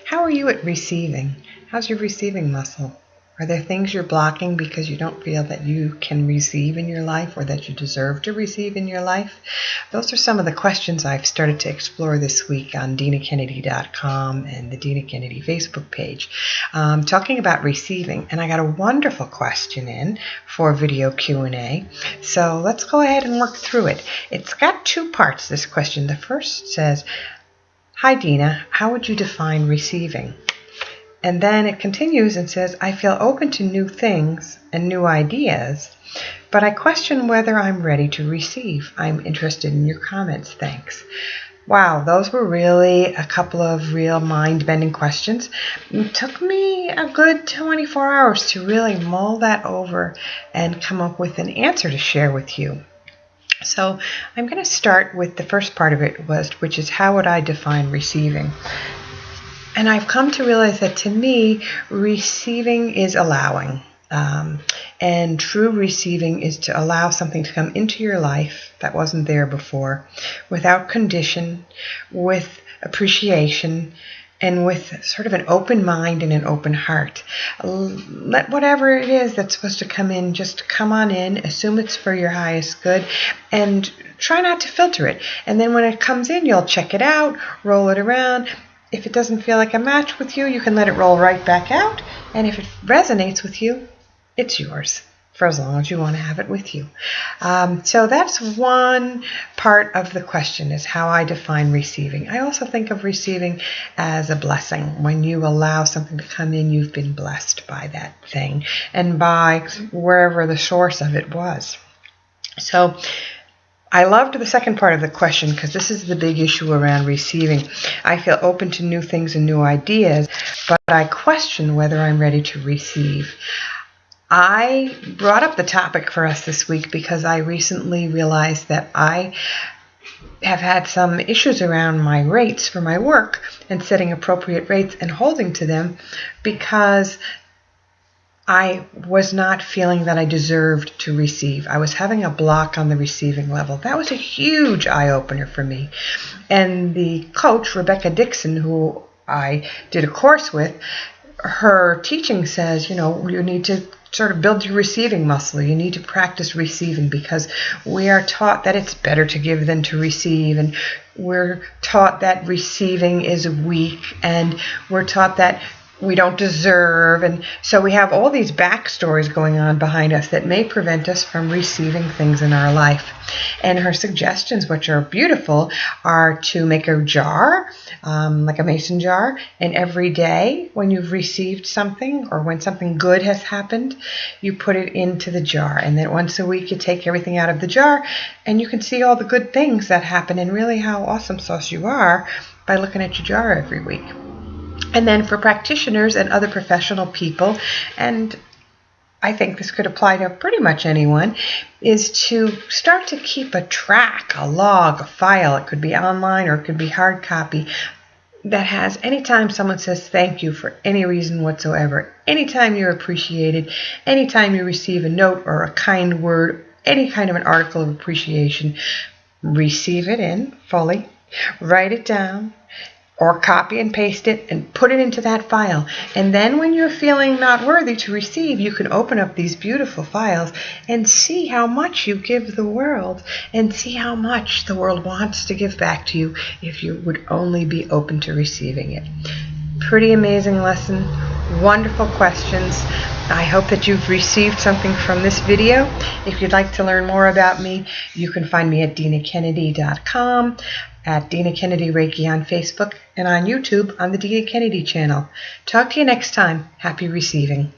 How are you at receiving? How's your receiving muscle? Are there things you're blocking because you don't feel that you can receive in your life or that you deserve to receive in your life? Those are some of the questions I've started to explore this week on DinaKennedy.com and the Dina Kennedy Facebook page, talking about receiving. And I got a wonderful question in for video Q&A. So let's go ahead and work through it. It's got two parts, this question. The first says, "Hi Dina, how would you define receiving?" And then it continues and says, "I feel open to new things and new ideas, but I question whether I'm ready to receive. I'm interested in your comments. Thanks." Wow, those were really a couple of real mind-bending questions. It took me a good 24 hours to really mull that over and come up with an answer to share with you. So I'm going to start with the first part of it, which is how would I define receiving? And I've come to realize that to me, receiving is allowing. And true receiving is to allow something to come into your life that wasn't there before, without condition, with appreciation, and with sort of an open mind and an open heart. Let whatever it is that's supposed to come in, just come on in, assume it's for your highest good, and try not to filter it. And then when it comes in, you'll check it out, roll it around. If it doesn't feel like a match with you, you can let it roll right back out. And if it resonates with you, it's yours for as long as you want to have it with you. So that's one part of the question, is how I define receiving. I also think of receiving as a blessing. When you allow something to come in, you've been blessed by that thing and by wherever the source of it was. So I loved the second part of the question because this is the big issue around receiving. I feel open to new things and new ideas, but I question whether I'm ready to receive. I brought up the topic for us this week because I recently realized that I have had some issues around my rates for my work and setting appropriate rates and holding to them because I was not feeling that I deserved to receive. I was having a block on the receiving level. That was a huge eye-opener for me. And the coach, Rebecca Dixon, who I did a course with, her teaching says, you need to sort of build your receiving muscle. You need to practice receiving because we are taught that it's better to give than to receive. And we're taught that receiving is weak. And we're taught that we don't deserve. And so we have all these backstories going on behind us that may prevent us from receiving things in our life. And her suggestions, which are beautiful, are to make a jar, like a mason jar, and every day when you've received something or when something good has happened, you put it into the jar. And then once a week you take everything out of the jar and you can see all the good things that happen and really how awesome sauce you are by looking at your jar every week. And then for practitioners and other professional people, and I think this could apply to pretty much anyone, is to start to keep a track, a log, a file. It could be online or it could be hard copy that has anytime someone says thank you for any reason whatsoever, anytime you're appreciated, anytime you receive a note or a kind word, any kind of an article of appreciation, receive it in fully, write it down, or copy and paste it and put it into that file. And then when you're feeling not worthy to receive, you can open up these beautiful files and see how much you give the world and see how much the world wants to give back to you if you would only be open to receiving it. Pretty amazing lesson. Wonderful questions. I hope that you've received something from this video. If you'd like to learn more about me, you can find me at DinaKennedy.com, at Dina Kennedy Reiki on Facebook, and on YouTube on the Dina Kennedy channel. Talk to you next time. Happy receiving.